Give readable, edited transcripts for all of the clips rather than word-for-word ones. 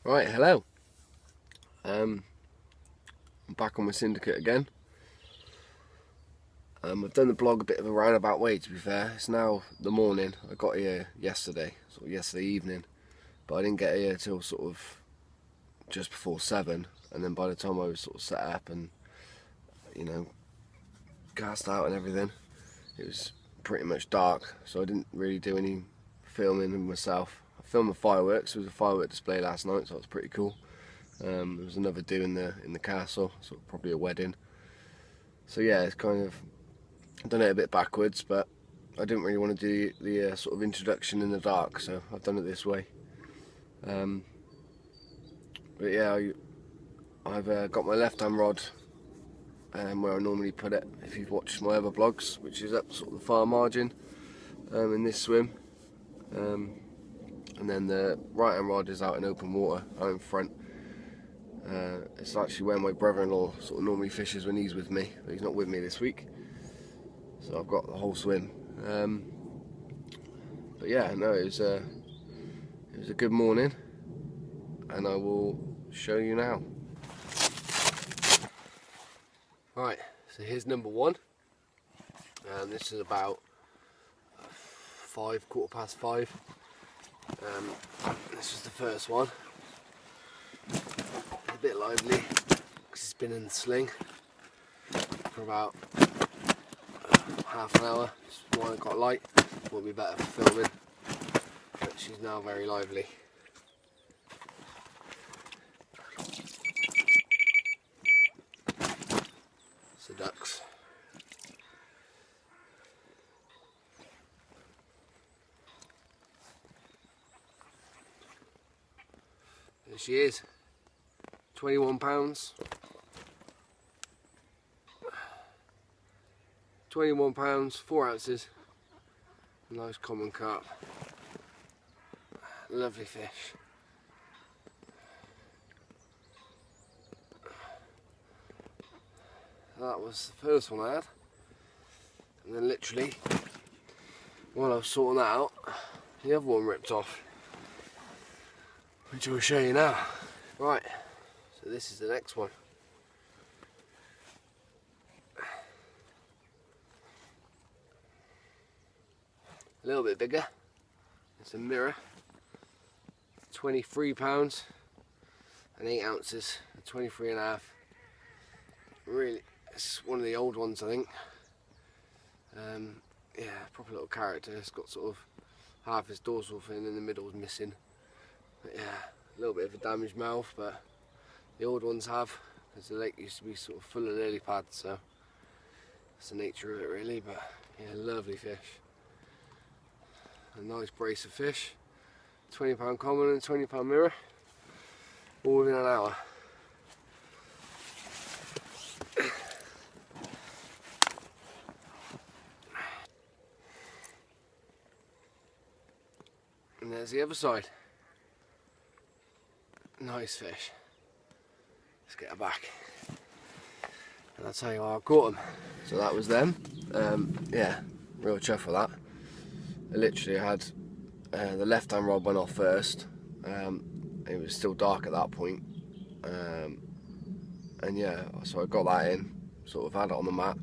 Right, hello. I'm back on my syndicate again. I've done the blog a bit of a roundabout way, to be fair. It's now the morning. I got here yesterday, sort of yesterday evening, but I didn't get here till sort of just before 7. And then by the time I was sort of set up and, gassed out and everything, it was pretty much dark. So I didn't really do any filming of myself. I filmed the fireworks. There was a firework display last night, so that was pretty cool. There was another do in the castle, sort of probably a wedding. So yeah, it's kind of done it a bit backwards, but I didn't really want to do the sort of introduction in the dark, so I've done it this way. But yeah, I've got my left-hand rod where I normally put it. If you've watched my other vlogs, which is up sort of the far margin in this swim, and then the right-hand rod is out in open water, out in front. It's actually where my brother-in-law sort of normally fishes when he's with me, but he's not with me this week, so I've got the whole swim. But yeah, no, it was a good morning, and I will show you now. Right, so here's number one. This is about 5:15. This was the first one. A bit lively because it's been in the sling for about half an hour. Just one got light, will be better for filming, but she's now very lively. So ducks. There she is. 21 pounds. 21 pounds, 4 ounces. Nice common carp. Lovely fish. That was the first one I had. And then literally, while I was sorting that out, the other one ripped off, which I will show you now. Right, so this is the next one. A little bit bigger. It's a mirror. 23 pounds and 8 ounces. 23 and a half. Really, it's one of the old ones, I think. Yeah, proper little character. It's got sort of half his dorsal fin in the middle is missing. But yeah, a little bit of a damaged mouth, but the old ones have, because the lake used to be sort of full of lily pads, so that's the nature of it really. But yeah, lovely fish. A nice brace of fish. £20 common and £20 mirror, all within an hour. And there's the other side. Nice fish. Let's get her back. And I'll tell you how I caught them. So that was them. Yeah, real chuff with that. I literally had the left-hand rod went off first. It was still dark at that point. And yeah, so I got that in, sort of had it on the mat.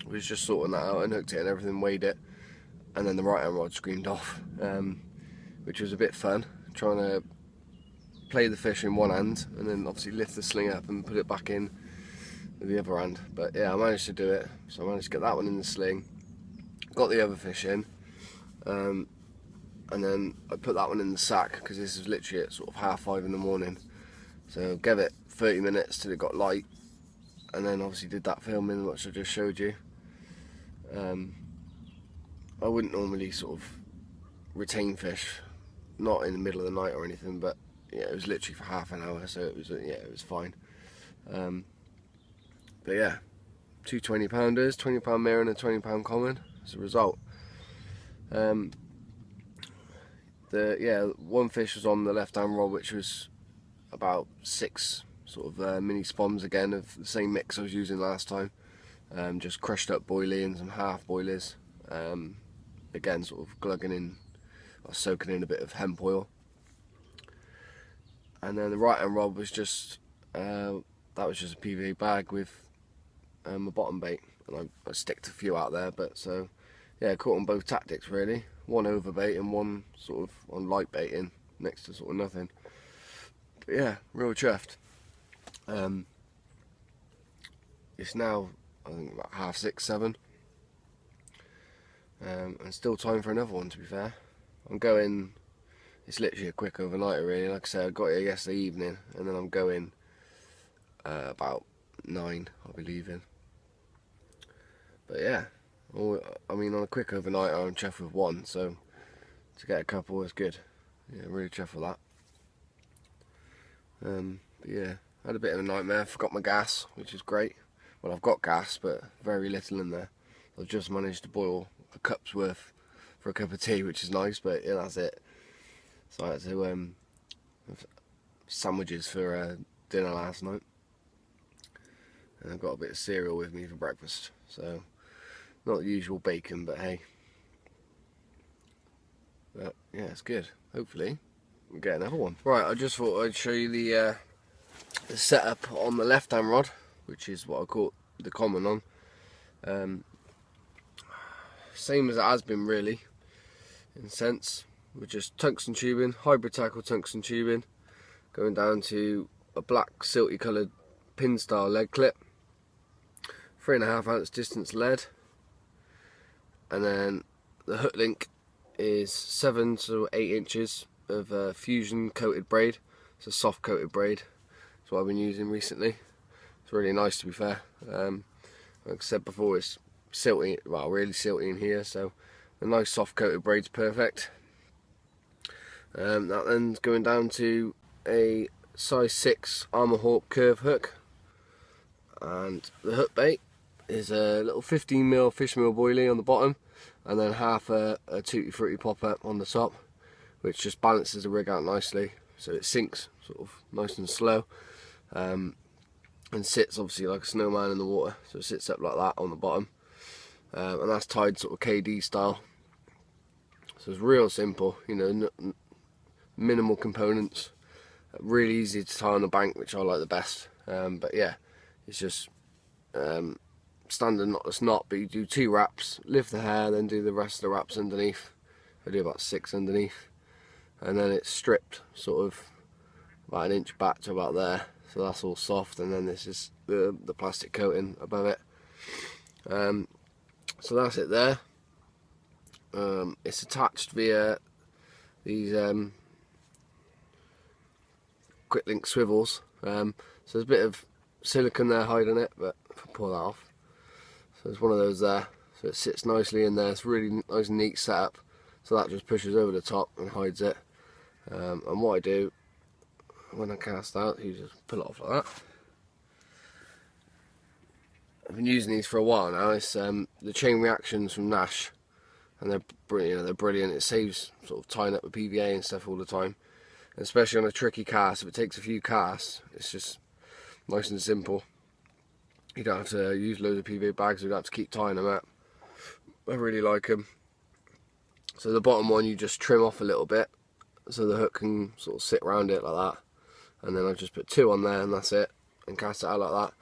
Was just sorting that out, and hooked it and everything, weighed it. And then the right-hand rod screamed off, which was a bit fun, trying to play the fish in one hand and then obviously lift the sling up and put it back in with the other hand. But yeah, I managed to do it, so I managed to get that one in the sling, got the other fish in, and then I put that one in the sack, because this is literally at sort of 5:30 in the morning. So gave it 30 minutes till it got light, and then obviously did that filming which I just showed you. I wouldn't normally sort of retain fish, not in the middle of the night or anything, but yeah, it was literally for half an hour, so it was, yeah, it was fine. But yeah, 2 20-pounders, £20 mirror and a £20 common as a result. One fish was on the left-hand rod, which was about 6 sort of mini spoms again of the same mix I was using last time. Just crushed up boilie and some half boilies. Again, sort of glugging in or soaking in a bit of hemp oil. And then the right hand rod was just that was just a PVA bag with a bottom bait, and I sticked a few out there. But so yeah, caught on both tactics really. One over bait and one sort of on light baiting next to sort of nothing. But yeah, real chuffed. It's now I think about 6:30, 7, and still time for another one. To be fair, I'm going. It's literally a quick overnighter really. Like I said, I got here yesterday evening, and then I'm going about 9. I'll be leaving. But yeah, I mean on a quick overnighter I'm chuffed with one, so to get a couple is good. Yeah, really chuffed with that. But yeah, I had a bit of a nightmare. Forgot my gas, which is great. Well, I've got gas, but very little in there. I've just managed to boil a cup's worth for a cup of tea, which is nice, but yeah, that's it. So I had to have sandwiches for dinner last night, and I've got a bit of cereal with me for breakfast. So not the usual bacon, but hey. But yeah, it's good. Hopefully we'll get another one. Right, I just thought I'd show you the setup on the left hand rod, which is what I caught the common on. Same as it has been really, in a sense. We're just tungsten tubing, hybrid tackle tungsten tubing, going down to a black silty coloured pin style lead clip, 3.5 ounce distance lead, and then the hook link is 7 to 8 inches of fusion coated braid. It's a soft coated braid. That's what I've been using recently. It's really nice, to be fair. Like I said before, it's silty, well, really silty in here, so a nice soft coated braid's perfect. That then's going down to a size 6 Armour Hawk curve hook, and the hook bait is a little 15mm fish meal boilie on the bottom, and then half a Tutti Frutti popper on the top, which just balances the rig out nicely, so it sinks sort of nice and slow, and sits obviously like a snowman in the water, so it sits up like that on the bottom, and that's tied sort of KD style. So it's real simple, you know, minimal components, really easy to tie on the bank, which I like the best. But yeah, it's just standard knotless knot, but you do 2 wraps, lift the hair, then do the rest of the wraps underneath. I do about 6 underneath, and then it's stripped sort of about 1 inch back to about there, so that's all soft, and then this is the plastic coating above it. So that's it there. It's attached via these quick link swivels, so there's a bit of silicone there hiding it, but if I pull that off, so there's one of those there, so it sits nicely in there. It's really nice and neat setup, so that just pushes over the top and hides it. And what I do when I cast out, you just pull it off like that. I've been using these for a while now. It's the chain reactions from Nash, and they're brilliant. They're brilliant. It saves sort of tying up with PVA and stuff all the time, and especially on a tricky cast. If it takes a few casts, it's just nice and simple. You don't have to use loads of PVA bags. You don't have to keep tying them up. I really like them. So the bottom one you just trim off a little bit, so the hook can sort of sit around it like that. And then I just put 2 on there, and that's it, and cast it out like that.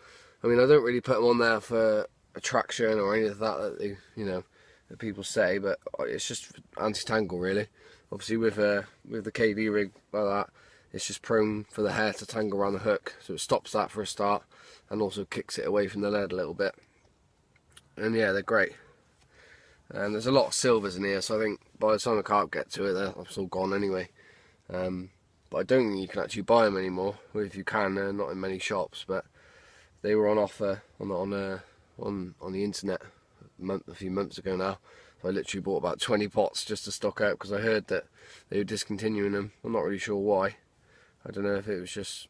I mean, I don't really put them on there for attraction or any of that they, you know, that people say, but it's just anti-tangle really. Obviously with the KD rig like that, it's just prone for the hair to tangle around the hook, so it stops that for a start, and also kicks it away from the lead a little bit. And yeah, they're great. And there's a lot of silvers in here, so I think by the time the carp get to it, they're all gone anyway. But I don't think you can actually buy them anymore. Well, if you can, they're not in many shops, but they were on offer on the internet a few months ago now. So I literally bought about 20 pots just to stock out, because I heard that they were discontinuing them. I'm not really sure why. I don't know if it was just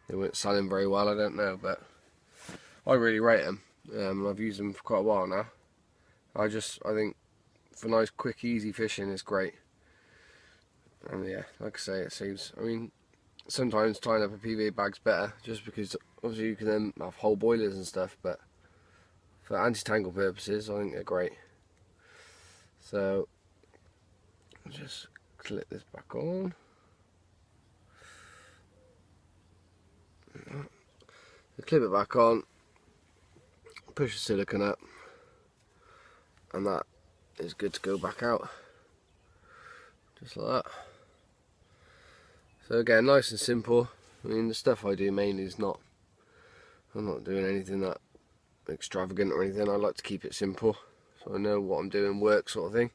they weren't selling very well, I don't know, but I really rate them. I've used them for quite a while now. I think for nice, quick, easy fishing, it's great. And yeah, like I say, it saves. I mean, sometimes tying up a PVA bag's better, just because obviously you can then have whole boilers and stuff, but for anti-tangle purposes, I think they're great. So I'll just clip this back on. You clip it back on, push the silicone up, and that is good to go back out, just like that. So again, nice and simple. I mean, the stuff I do mainly is not, I'm not doing anything that extravagant or anything. I like to keep it simple, so I know what I'm doing works, sort of thing.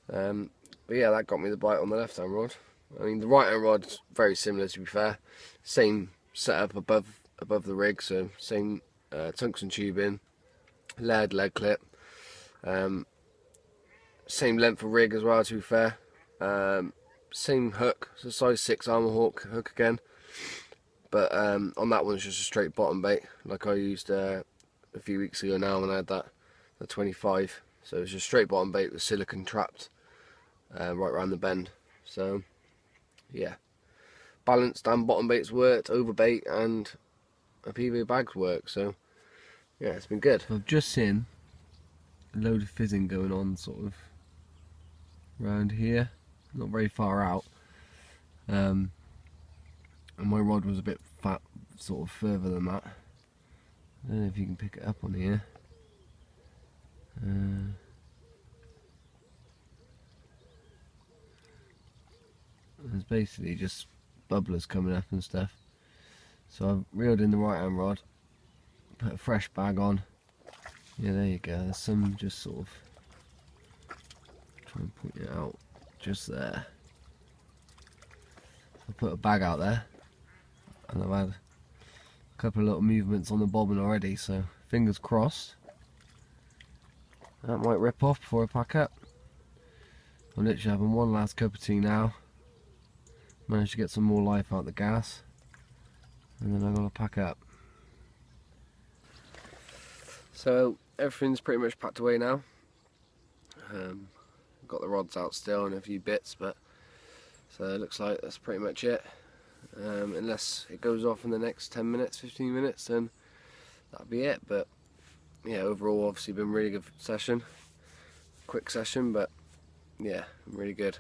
But yeah, that got me the bite on the left hand rod. I mean, the right hand rod's very similar, to be fair. Same setup above the rig, so same tungsten tubing, layered leg clip, same length of rig as well, to be fair. Same hook, so size 6 Armour Hawk hook again, but on that one's just a straight bottom bait, like I used a few weeks ago now when I had the 25. So it's just straight bottom bait with silicone trapped right around the bend. So yeah, balanced and bottom baits worked, over bait and a PVA bags work. So yeah, it's been good. I've just seen a load of fizzing going on sort of around here, not very far out, and my rod was a bit fat, sort of further than that. I don't know if you can pick it up on here. There's basically just bubblers coming up and stuff. So I've reeled in the right hand rod, put a fresh bag on. Yeah, there you go. There's some just sort of, try and point it out, just there. I put a bag out there, and I've had a couple of little movements on the bobbin already, so fingers crossed that might rip off before I pack up. I'm literally having one last cup of tea now. Managed to get some more life out the gas, and then I'm going to pack up. So everything's pretty much packed away now. Got the rods out still and a few bits, but so it looks like that's pretty much it. Unless it goes off in the next 10 minutes, 15 minutes, then that'll be it. But yeah, overall obviously been a really good session. Quick session, but yeah, really good.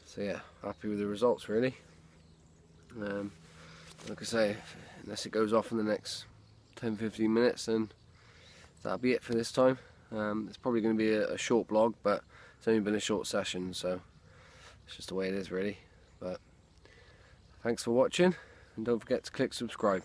So yeah, happy with the results really. Like I say, unless it goes off in the next 10-15 minutes, then that'll be it for this time. It's probably going to be a short vlog, but it's only been a short session, so it's just the way it is really. But thanks for watching, and don't forget to click subscribe.